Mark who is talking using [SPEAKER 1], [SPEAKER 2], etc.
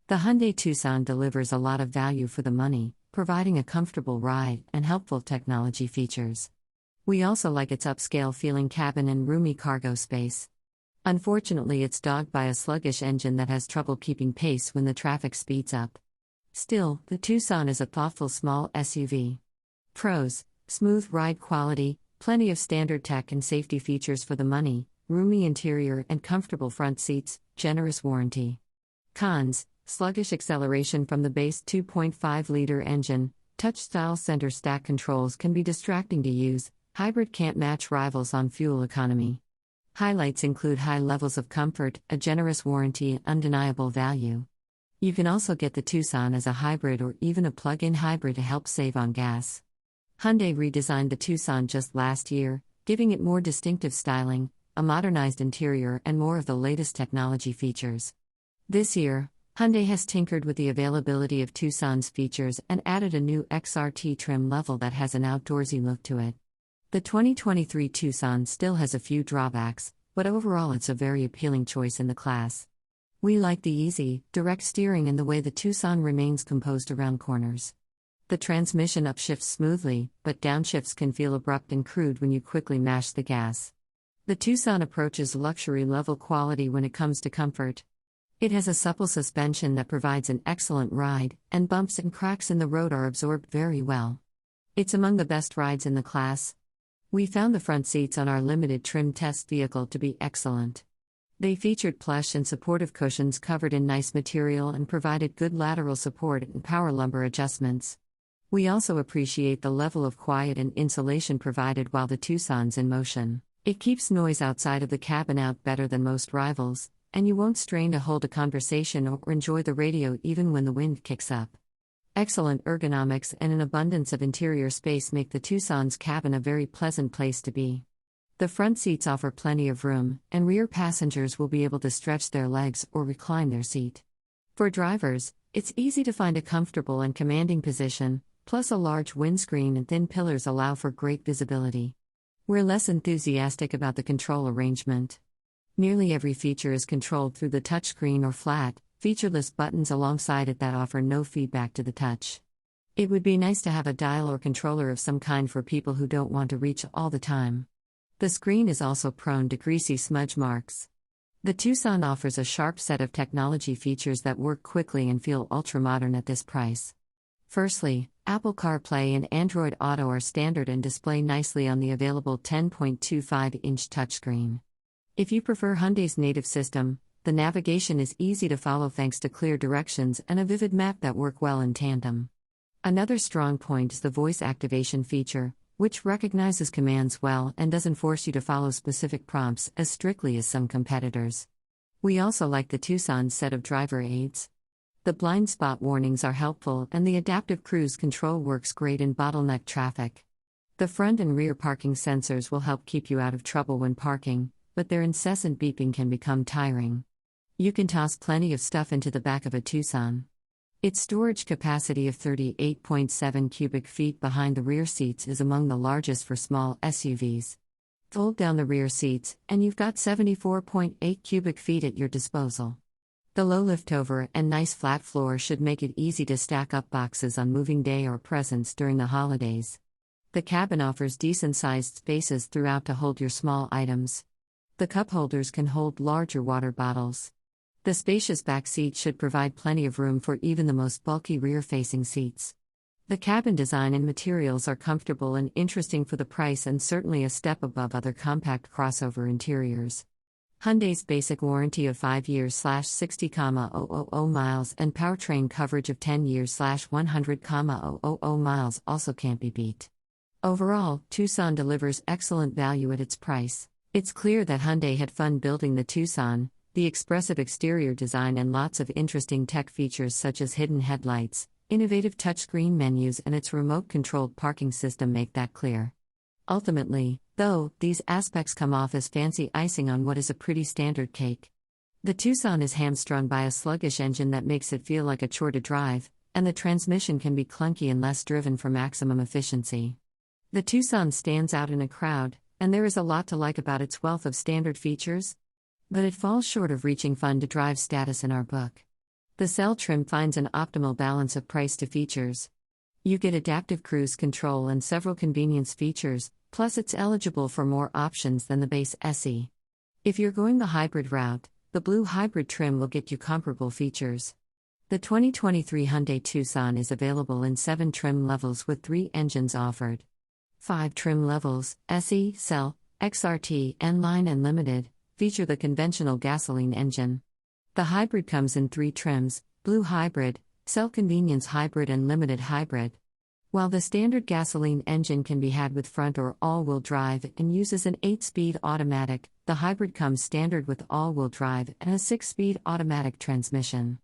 [SPEAKER 1] The Hyundai Tucson delivers a lot of value for the money, providing a comfortable ride and helpful technology features. We also like its upscale feeling cabin and roomy cargo space. Unfortunately, it's dogged by a sluggish engine that has trouble keeping pace when the traffic speeds up. Still, the Tucson is a thoughtful small SUV. Pros: smooth ride quality, plenty of standard tech and safety features for the money, roomy interior and comfortable front seats, generous warranty. Cons: sluggish acceleration from the base 2.5-liter engine, touch-style center stack controls can be distracting to use, hybrid can't match rivals on fuel economy. Highlights include high levels of comfort, a generous warranty, and undeniable value. You can also get the Tucson as a hybrid or even a plug-in hybrid to help save on gas. Hyundai redesigned the Tucson just last year, giving it more distinctive styling, a modernized interior, and more of the latest technology features. This year, Hyundai has tinkered with the availability of Tucson's features and added a new XRT trim level that has an outdoorsy look to it. The 2023 Tucson still has a few drawbacks, but overall it's a very appealing choice in the class. We like the easy, direct steering and the way the Tucson remains composed around corners. The transmission upshifts smoothly, but downshifts can feel abrupt and crude when you quickly mash the gas. The Tucson approaches luxury-level quality when it comes to comfort. It has a supple suspension that provides an excellent ride, and bumps and cracks in the road are absorbed very well. It's among the best rides in the class. We found the front seats on our limited trim test vehicle to be excellent. They featured plush and supportive cushions covered in nice material and provided good lateral support and power lumbar adjustments. We also appreciate the level of quiet and insulation provided while the Tucson's in motion. It keeps noise outside of the cabin out better than most rivals, and you won't strain to hold a conversation or enjoy the radio even when the wind kicks up. Excellent ergonomics and an abundance of interior space make the Tucson's cabin a very pleasant place to be. The front seats offer plenty of room, and rear passengers will be able to stretch their legs or recline their seat. For drivers, it's easy to find a comfortable and commanding position, plus a large windscreen and thin pillars allow for great visibility. We're less enthusiastic about the control arrangement. Nearly every feature is controlled through the touchscreen or flat, featureless buttons alongside it that offer no feedback to the touch. It would be nice to have a dial or controller of some kind for people who don't want to reach all the time. The screen is also prone to greasy smudge marks. The Tucson offers a sharp set of technology features that work quickly and feel ultra-modern at this price. Firstly, Apple CarPlay and Android Auto are standard and display nicely on the available 10.25-inch touchscreen. If you prefer Hyundai's native system, the navigation is easy to follow thanks to clear directions and a vivid map that work well in tandem. Another strong point is the voice activation feature, which recognizes commands well and doesn't force you to follow specific prompts as strictly as some competitors. We also like the Tucson's set of driver aids. The blind spot warnings are helpful and the adaptive cruise control works great in bottleneck traffic. The front and rear parking sensors will help keep you out of trouble when parking, but their incessant beeping can become tiring. You can toss plenty of stuff into the back of a Tucson. Its storage capacity of 38.7 cubic feet behind the rear seats is among the largest for small SUVs. Fold down the rear seats, and you've got 74.8 cubic feet at your disposal. The low liftover and nice flat floor should make it easy to stack up boxes on moving day or presents during the holidays. The cabin offers decent-sized spaces throughout to hold your small items. The cup holders can hold larger water bottles. The spacious back seat should provide plenty of room for even the most bulky rear-facing seats. The cabin design and materials are comfortable and interesting for the price and certainly a step above other compact crossover interiors. Hyundai's basic warranty of 5 years/60,000 miles and powertrain coverage of 10 years/100,000 miles also can't be beat. Overall, Tucson delivers excellent value at its price. It's clear that Hyundai had fun building the Tucson. The expressive exterior design and lots of interesting tech features such as hidden headlights, innovative touchscreen menus, and its remote-controlled parking system make that clear. Ultimately, though, these aspects come off as fancy icing on what is a pretty standard cake. The Tucson is hamstrung by a sluggish engine that makes it feel like a chore to drive, and the transmission can be clunky unless driven for maximum efficiency. The Tucson stands out in a crowd, and there is a lot to like about its wealth of standard features, but it falls short of reaching fun-to-drive status in our book. The Cell trim finds an optimal balance of price to features. You get adaptive cruise control and several convenience features, plus it's eligible for more options than the base SE. If you're going the hybrid route, the Blue Hybrid trim will get you comparable features. The 2023 Hyundai Tucson is available in 7 trim levels with 3 engines offered. 5 trim levels, SE, Cell, XRT, N-Line and Limited, feature the conventional gasoline engine. The hybrid comes in 3 trims: Blue Hybrid, Cell Convenience Hybrid and Limited Hybrid. While the standard gasoline engine can be had with front or all-wheel drive and uses an 8-speed automatic, the hybrid comes standard with all-wheel drive and a 6-speed automatic transmission.